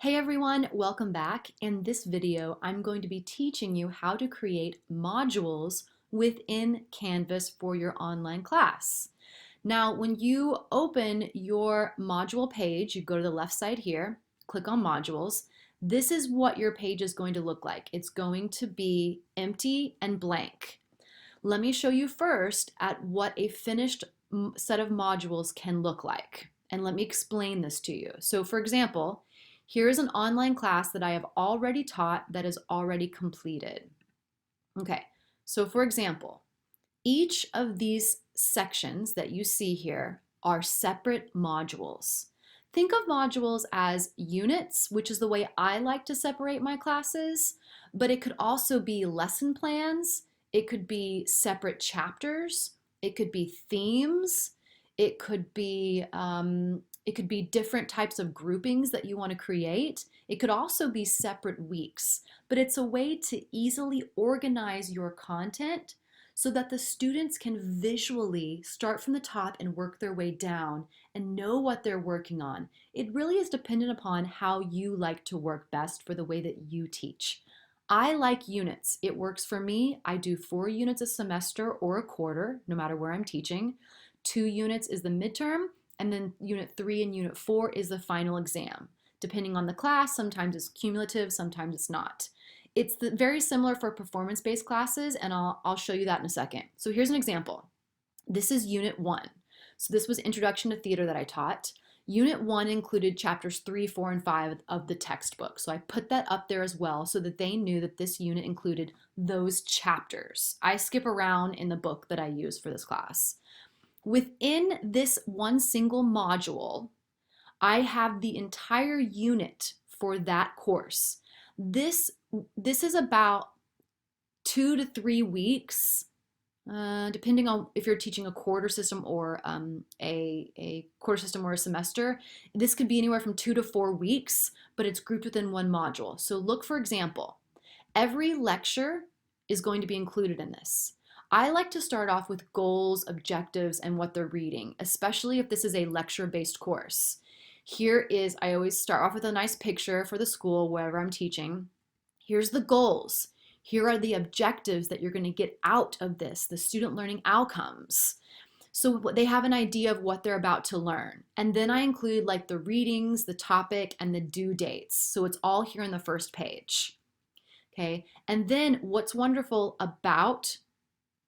Hey everyone, welcome back. In this video, I'm going to be teaching you how to create modules within Canvas for your online class. Now, when you open your module page, you go to the left side here, click on modules. This is what your page is going to look like. It's going to be empty and blank. Let me show you first at what a finished set of modules can look like. And let me explain this to you. So for example, here is an online class that I have already taught that is already completed. Okay, so for example, each of these sections that you see here are separate modules. Think of modules as units, which is the way I like to separate my classes, but it could also be lesson plans, it could be separate chapters, it could be themes, it could be different types of groupings that you want to create. It could also be separate weeks, but it's a way to easily organize your content so that the students can visually start from the top and work their way down and know what they're working on. It really is dependent upon how you like to work best for the way that you teach. I like units. It works for me. I do 4 units a semester or a quarter, no matter where I'm teaching. 2 units is the midterm, and then unit 3 and unit 4 is the final exam. Depending on the class, sometimes it's cumulative, sometimes it's not. It's very similar for performance-based classes, and I'll show you that in a second. So here's an example. This is Unit 1. So this was Introduction to Theater that I taught. Unit 1 included chapters 3, 4, and 5 of the textbook. So I put that up there as well so that they knew that this unit included those chapters. I skip around in the book that I use for this class. Within this one single module, I have the entire unit for that course. This is about 2 to 3 weeks, depending on if you're teaching a quarter system or a quarter system or a semester. This could be anywhere from 2 to 4 weeks, but it's grouped within one module. So look, for example, every lecture is going to be included in this. I like to start off with goals, objectives, and what they're reading, especially if this is a lecture-based course. I always start off with a nice picture for the school, wherever I'm teaching. Here's the goals. Here are the objectives that you're going to get out of this, the student learning outcomes. So they have an idea of what they're about to learn. And then I include like the readings, the topic, and the due dates. So it's all here in the first page. Okay, and then what's wonderful about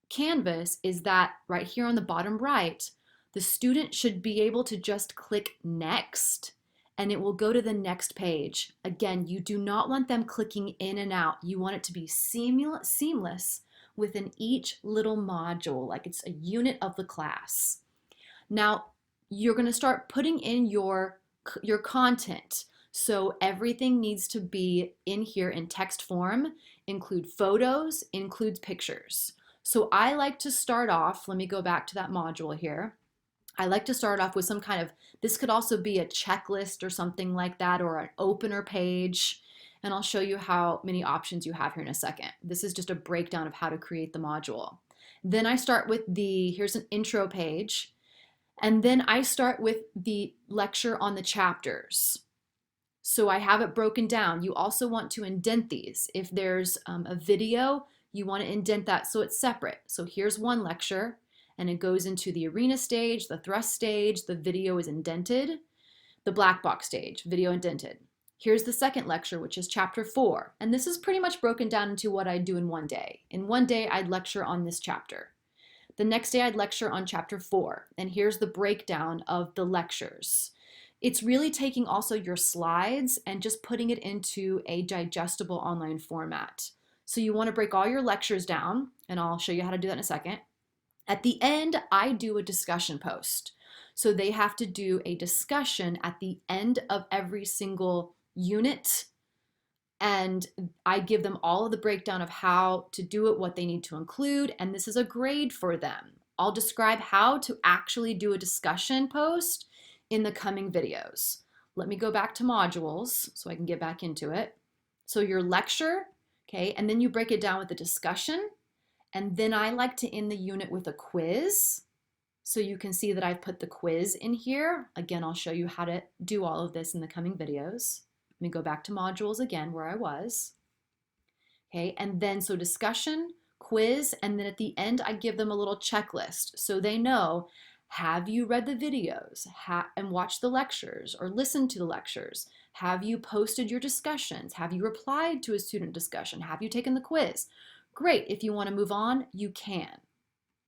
Canvas is that right here on the bottom right, the student should be able to just click next and it will go to the next page. Again, you do not want them clicking in and out. You want it to be seamless within each little module, like it's a unit of the class. Now, you're going to start putting in your content. So everything needs to be in here in text form, include photos, includes pictures. So I like to start off, let me go back to that module here. I like to start off with some kind of, this could also be a checklist or something like that, or an opener page. And I'll show you how many options you have here in a second. This is just a breakdown of how to create the module. Then I start with here's an intro page. And then I start with the lecture on the chapters. So I have it broken down. You also want to indent these. If there's a video, you want to indent that so it's separate. So here's one lecture, and it goes into the arena stage, the thrust stage, the video is indented, the black box stage, video indented. Here's the second lecture, which is chapter 4. And this is pretty much broken down into what I do in one day. In one day, I'd lecture on this chapter. The next day, I'd lecture on chapter 4. And here's the breakdown of the lectures. It's really taking also your slides and just putting it into a digestible online format. So you want to break all your lectures down, and I'll show you how to do that in a second. At the end, I do a discussion post. So they have to do a discussion at the end of every single unit, and I give them all of the breakdown of how to do it, what they need to include, and this is a grade for them. I'll describe how to actually do a discussion post in the coming videos. Let me go back to modules so I can get back into it. So your lecture, okay, and then you break it down with the discussion, and then I like to end the unit with a quiz. So you can see that I've put the quiz in here. Again, I'll show you how to do all of this in the coming videos. Let me go back to modules again where I was. Okay, and then so discussion, quiz, and then at the end I give them a little checklist so they know, have you read the videos and watched the lectures or listened to the lectures? Have you posted your discussions? Have you replied to a student discussion? Have you taken the quiz? Great, if you want to move on, you can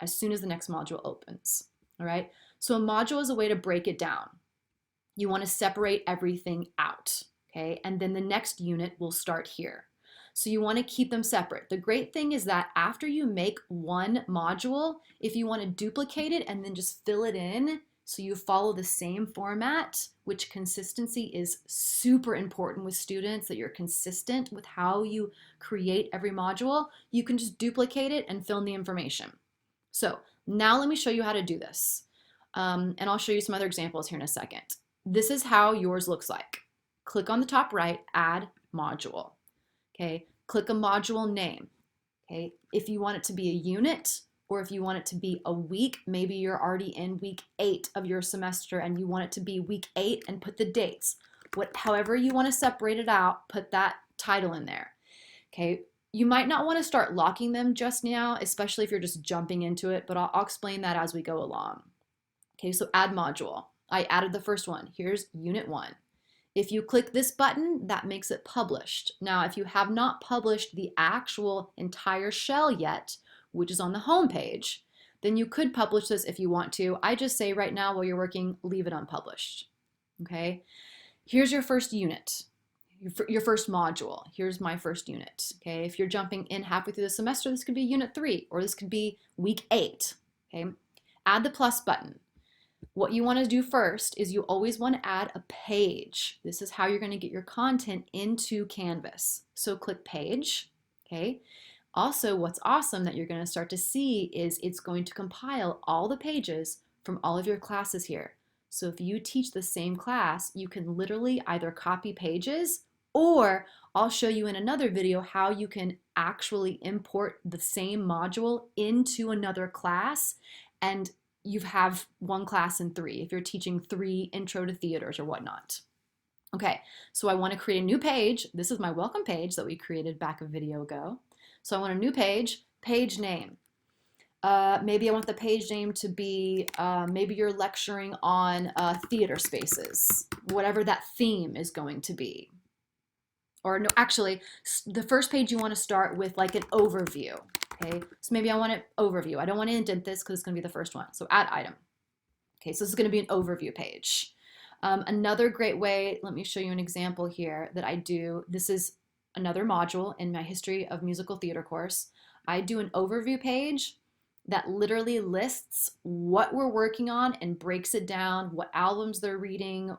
as soon as the next module opens. All right, so a module is a way to break it down. You want to separate everything out, okay? And then the next unit will start here. So you want to keep them separate. The great thing is that after you make one module, if you want to duplicate it and then just fill it in so you follow the same format, which consistency is super important with students, that you're consistent with how you create every module, you can just duplicate it and fill in the information. So now let me show you how to do this. And I'll show you some other examples here in a second. This is how yours looks like. Click on the top right, add module. Okay, click a module name. Okay, if you want it to be a unit or if you want it to be a week, maybe you're already in week 8 of your semester and you want it to be week 8 and put the dates. However you want to separate it out, put that title in there. Okay, you might not want to start locking them just now, especially if you're just jumping into it, but I'll explain that as we go along. Okay, so add module. I added the first one. Here's unit 1. If you click this button, that makes it published. Now, if you have not published the actual entire shell yet, which is on the home page, then you could publish this if you want to. I just say right now while you're working, leave it unpublished. Okay? Here's your first unit, your first module. Here's my first unit. Okay? If you're jumping in halfway through the semester, this could be unit 3, or this could be week 8. Okay? Add the plus button. What you want to do first is you always want to add a page. This is how you're going to get your content into Canvas. So click page, okay? Also, what's awesome that you're going to start to see is it's going to compile all the pages from all of your classes here. So if you teach the same class, you can literally either copy pages, or I'll show you in another video how you can actually import the same module into another class, and you have one class in 3 if you're teaching 3 intro to theaters or whatnot. Okay, so I want to create a new page. This is my welcome page that we created back a video ago. So I want a new page, page name. Maybe I want the page name to be, maybe you're lecturing on theater spaces, whatever that theme is going to be. Or no, actually, the first page you want to start with like an overview. Okay, so maybe I want an overview. I don't want to indent this because it's going to be the first one. So add item. Okay, so this is going to be an overview page. Another great way, let me show you an example here that I do. This is another module in my History of Musical Theater course. I do an overview page that literally lists what we're working on and breaks it down, what albums they're reading,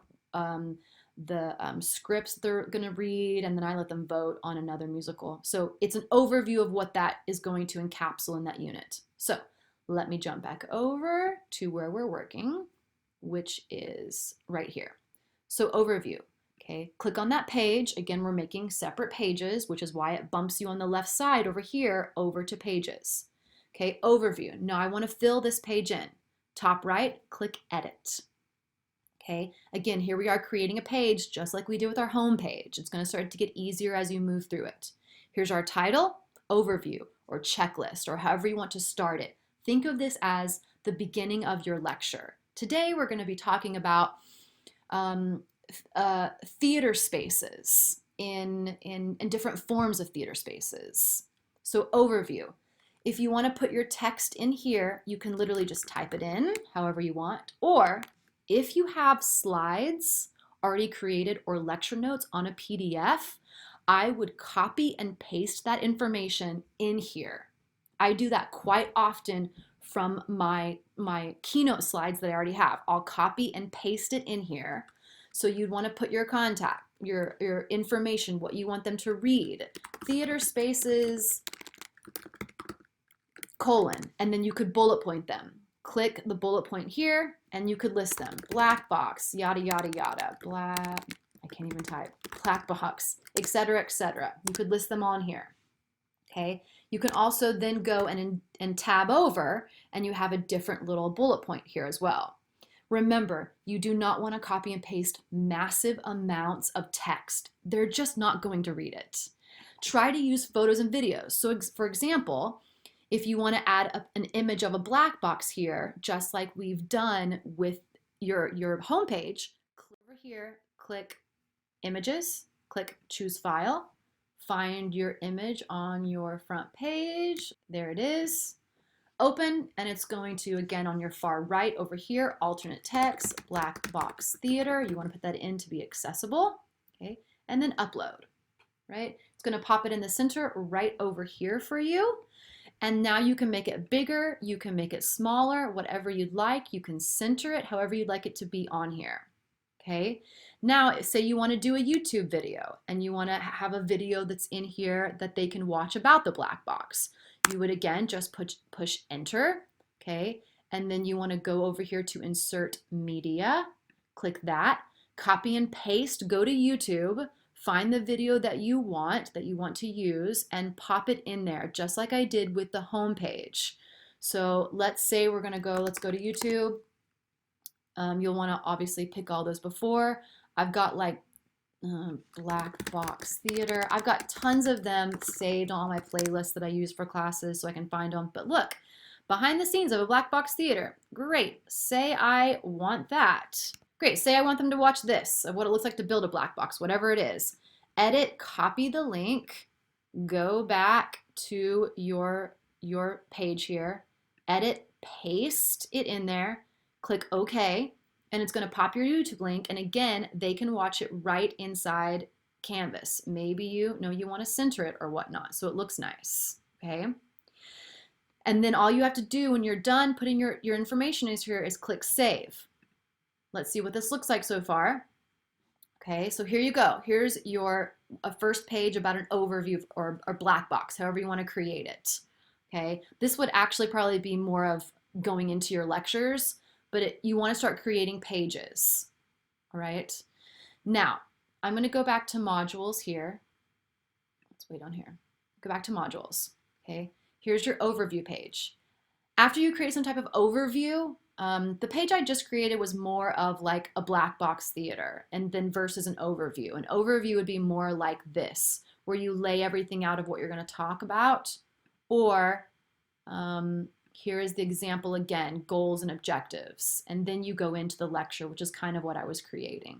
the scripts they're going to read, and then I let them vote on another musical. So it's an overview of what that is going to encapsulate in that unit. So let me jump back over to where we're working, which is right here. So overview, okay, click on that page. Again, we're making separate pages, which is why it bumps you on the left side over here over to pages. Okay, overview. Now I want to fill this page in. Top right, click edit. Okay, again, here we are creating a page just like we did with our home page. It's going to start to get easier as you move through it. Here's our title, overview, or checklist, or however you want to start it. Think of this as the beginning of your lecture. Today we're going to be talking about theater spaces in different forms of theater spaces. So overview. If you want to put your text in here, you can literally just type it in however you want, or if you have slides already created or lecture notes on a PDF, I would copy and paste that information in here. I do that quite often from my keynote slides that I already have. I'll copy and paste it in here. So you'd want to put your contact, your information, what you want them to read, theater spaces, colon, and then you could bullet point them. Click the bullet point here, and you could list them. Black box, yada, yada, yada. I can't even type. Black box, etc., etc. You could list them on here. Okay. You can also then go and tab over, and you have a different little bullet point here as well. Remember, you do not want to copy and paste massive amounts of text. They're just not going to read it. Try to use photos and videos. So for example, if you want to add an image of a black box here, just like we've done with your home page, click over here, click Images, click Choose File, find your image on your front page. There it is. Open, and it's going to, again, on your far right over here, alternate text, black box theater. You want to put that in to be accessible, okay? And then upload, right? It's going to pop it in the center right over here for you. And now you can make it bigger, you can make it smaller, whatever you'd like. You can center it however you'd like it to be on here, okay? Now, say you want to do a YouTube video and you want to have a video that's in here that they can watch about the black box. You would, again, just push enter, okay? And then you want to go over here to insert media, click that, copy and paste, go to YouTube, find the video that you want to use, and pop it in there, just like I did with the home page. So let's say let's go to YouTube. You'll want to obviously pick all those before. I've got like black box theater. I've got tons of them saved on my playlist that I use for classes so I can find them. But look, behind the scenes of a black box theater. Great. Say I want that. Great. Say I want them to watch this, of what it looks like to build a black box, whatever it is. Edit, copy the link, go back to your page here, edit, paste it in there, click OK, and it's going to pop your YouTube link, and again, they can watch it right inside Canvas. Maybe you want to center it or whatnot, so it looks nice, okay? And then all you have to do when you're done putting your information in here is click Save. Let's see what this looks like so far. Okay, so here you go. Here's a first page about an overview or black box, however you want to create it. Okay, this would actually probably be more of going into your lectures, but you want to start creating pages. All right, now I'm going to go back to modules here. Let's wait on here. Go back to modules. Okay, here's your overview page. After you create some type of overview, the page I just created was more of like a black box theater, and then versus an overview. An overview would be more like this, where you lay everything out of what you're going to talk about. Or here is the example again, goals and objectives. And then you go into the lecture, which is kind of what I was creating.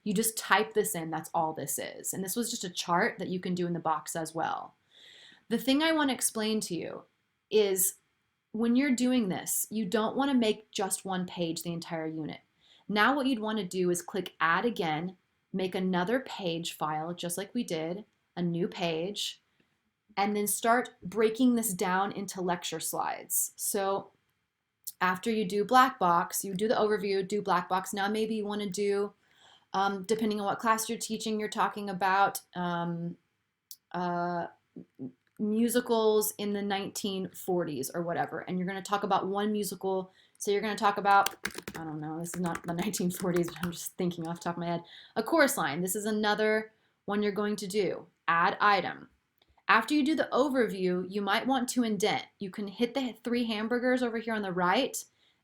You just type this in, that's all this is. And this was just a chart that you can do in the box as well. The thing I want to explain to you is when you're doing this, you don't want to make just one page the entire unit. Now what you'd want to do is click Add again, make another page file just like we did, a new page, and then start breaking this down into lecture slides. So after you do black box, you do the overview, do black box. Now maybe you want to do, depending on what class you're teaching, you're talking about musicals in the 1940s or whatever, and you're going to talk about one musical. So you're going to talk about, I don't know, this is not the 1940s, but I'm just thinking off the top of my head, a chorus line. This is another one you're going to do. Add item. After you do the overview, you might want to indent. You can hit the 3 hamburgers over here on the right,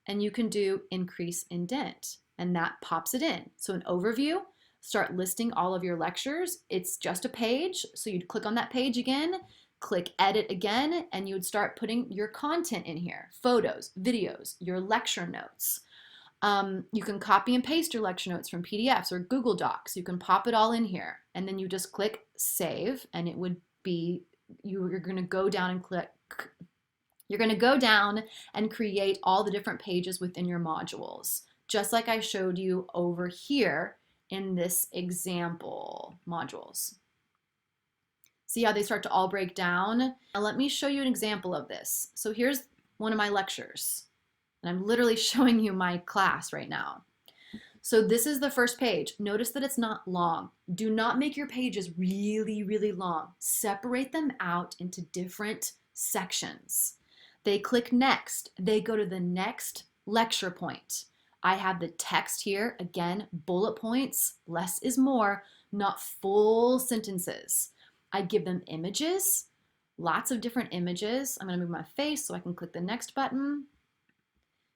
and you can do increase indent, and that pops it in. So an overview, start listing all of your lectures. It's just a page, so you'd click on that page again, click edit again, and you would start putting your content in here, photos, videos, your lecture notes. You can copy and paste your lecture notes from PDFs or Google Docs. You can pop it all in here, and then you just click save, and it would be, you're going to go down and click, you're going to go down and create all the different pages within your modules, just like I showed you over here in this example modules. See how they start to all break down? Now let me show you an example of this. So here's one of my lectures, and I'm literally showing you my class right now. So this is the first page. Notice that it's not long. Do not make your pages really, really long. Separate them out into different sections. They click next. They go to the next lecture point. I have the text here, again, bullet points, less is more, not full sentences. I give them images, lots of different images. I'm going to move my face so I can click the next button.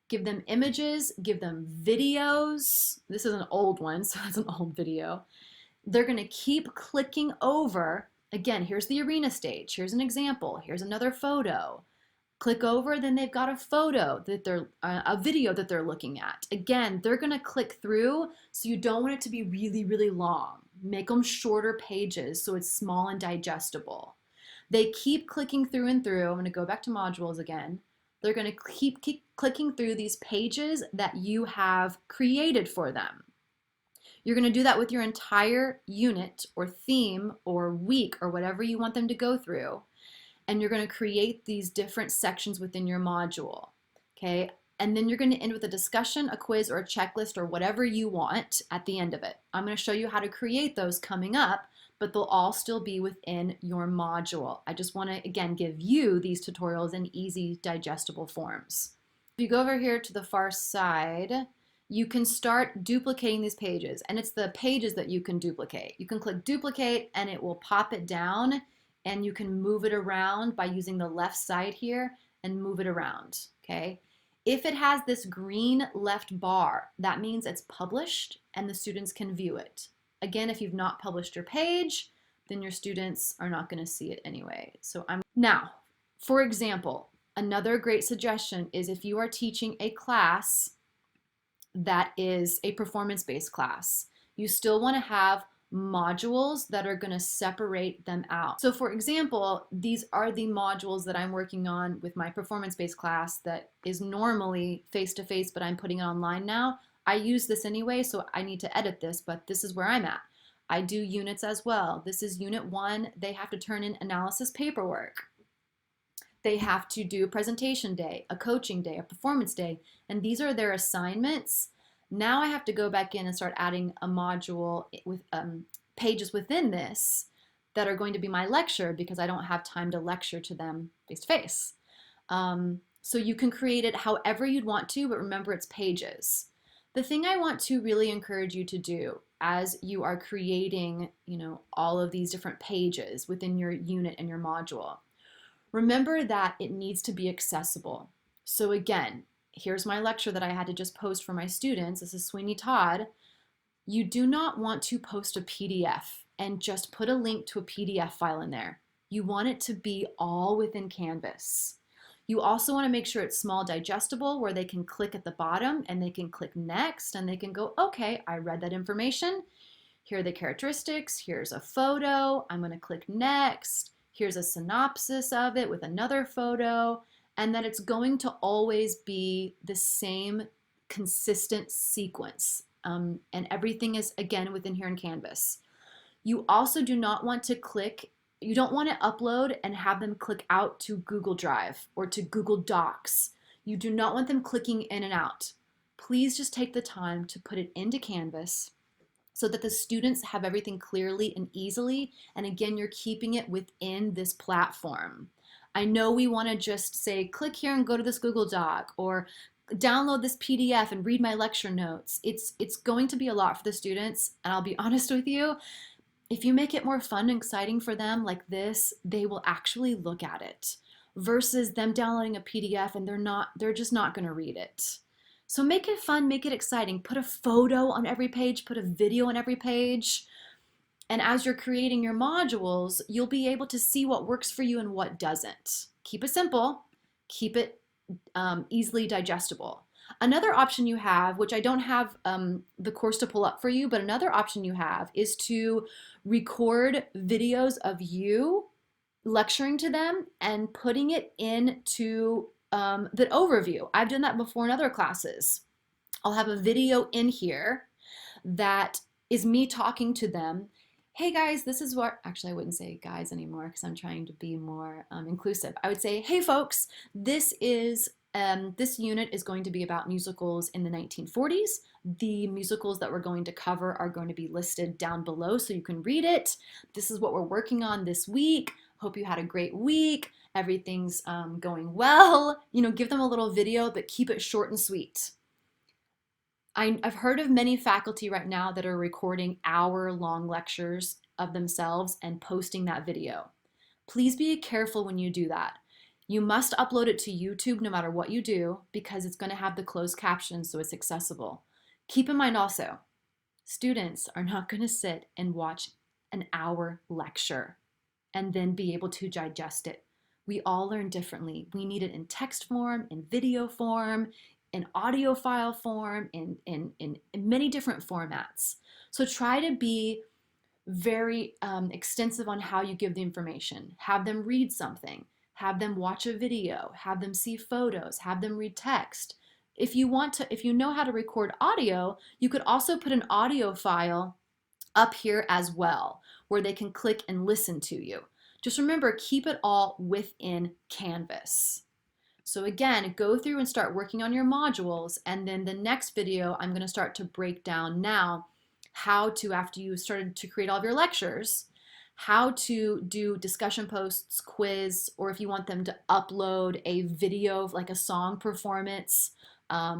Give them images, give them videos. This is an old one, so it's an old video. They're going to keep clicking over. Again, here's the arena stage. Here's an example. Here's another photo. Click over, then they've got a photo that they're, a video that they're looking at. Again, they're going to click through, so you don't want it to be really, really long. Make them shorter pages so it's small and digestible. They keep clicking through and through. I'm going to go back to modules again. They're going to keep clicking through these pages that you have created for them. You're going to do that with your entire unit or theme or week or whatever you want them to go through. And you're going to create these different sections within your module. Okay? And then you're going to end with a discussion, a quiz, or a checklist, or whatever you want at the end of it. I'm going to show you how to create those coming up, but they'll all still be within your module. I just want to, again, give you these tutorials in easy, digestible forms. If you go over here to the far side, you can start duplicating these pages, and it's the pages that you can duplicate. You can click duplicate and it will pop it down, and you can move it around by using the left side here and move it around, okay? If it has this green left bar, that means it's published and the students can view it. Again, if you've not published your page, then your students are not going to see it anyway. Now, for example, another great suggestion is if you are teaching a class that is a performance-based class, you still want to have modules that are going to separate them out. So for example, these are the modules that I'm working on with my performance-based class that is normally face-to-face, but I'm putting it online now. I use this anyway, so I need to edit this, but this is where I'm at. I do units as well. This is unit 1. They have to turn in analysis paperwork. They have to do a presentation day, a coaching day, a performance day, and these are their assignments. Now I have to go back in and start adding a module with pages within this that are going to be my lecture because I don't have time to lecture to them face-to-face. So you can create it however you'd want to, but remember it's pages. The thing I want to really encourage you to do as you are creating, all of these different pages within your unit and your module, remember that it needs to be accessible. So again, here's my lecture that I had to just post for my students. This is Sweeney Todd. You do not want to post a PDF and just put a link to a PDF file in there. You want it to be all within Canvas. You also want to make sure it's small, digestible, where they can click at the bottom and they can click next and they can go, okay, I read that information. Here are the characteristics. Here's a photo. I'm going to click next. Here's a synopsis of it with another photo, and that it's going to always be the same consistent sequence. And everything is, again, within here in Canvas. You also do not want to you don't want to upload and have them click out to Google Drive or to Google Docs. You do not want them clicking in and out. Please just take the time to put it into Canvas so that the students have everything clearly and easily. And again, you're keeping it within this platform. I know we want to just say, click here and go to this Google Doc, or download this PDF and read my lecture notes. It's going to be a lot for the students, and I'll be honest with you, if you make it more fun and exciting for them like this, they will actually look at it versus them downloading a PDF and they're just not going to read it. So make it fun, make it exciting. Put a photo on every page, put a video on every page. And as you're creating your modules, you'll be able to see what works for you and what doesn't. Keep it simple, keep it easily digestible. Another option you have, which I don't have the course to pull up for you, but another option you have is to record videos of you lecturing to them and putting it into the overview. I've done that before in other classes. I'll have a video in here that is me talking to them. Hey guys, this is what, actually I wouldn't say guys anymore because I'm trying to be more inclusive. I would say, hey folks, this unit is going to be about musicals in the 1940s. The musicals that we're going to cover are going to be listed down below so you can read it. This is what we're working on this week. Hope you had a great week. Everything's going well. Give them a little video, but keep it short and sweet. I've heard of many faculty right now that are recording hour-long lectures of themselves and posting that video. Please be careful when you do that. You must upload it to YouTube no matter what you do because it's going to have the closed captions so it's accessible. Keep in mind also, students are not going to sit and watch an hour lecture and then be able to digest it. We all learn differently. We need it in text form, in video form, in audio file form, in many different formats. So try to be very extensive on how you give the information. Have them read something, have them watch a video, have them see photos, have them read text. If you want to, if you know how to record audio, you could also put an audio file up here as well, where they can click and listen to you. Just remember, keep it all within Canvas. So again, go through and start working on your modules, and then the next video, I'm gonna start to break down now how to, after you started to create all of your lectures, how to do discussion posts, quiz, or if you want them to upload a video like a song performance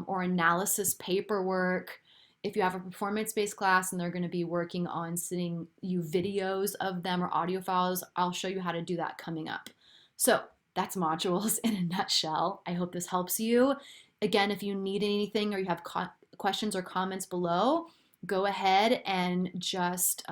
or analysis paperwork. If you have a performance-based class and they're going to be working on sending you videos of them or audio files, I'll show you how to do that coming up. So that's modules in a nutshell. I hope this helps you. Again, if you need anything or you have questions or comments below, go ahead and just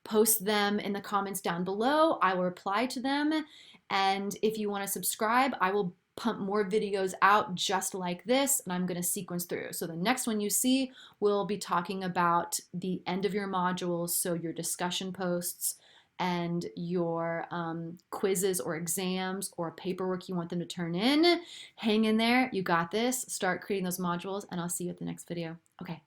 post them in the comments down below. I will reply to them. And if you want to subscribe, I will pump more videos out just like this, and I'm going to sequence through. So the next one you see, we'll be talking about the end of your modules, so your discussion posts and your quizzes or exams or paperwork you want them to turn in. Hang in there, you got this. Start creating those modules, and I'll see you at the next video. Okay.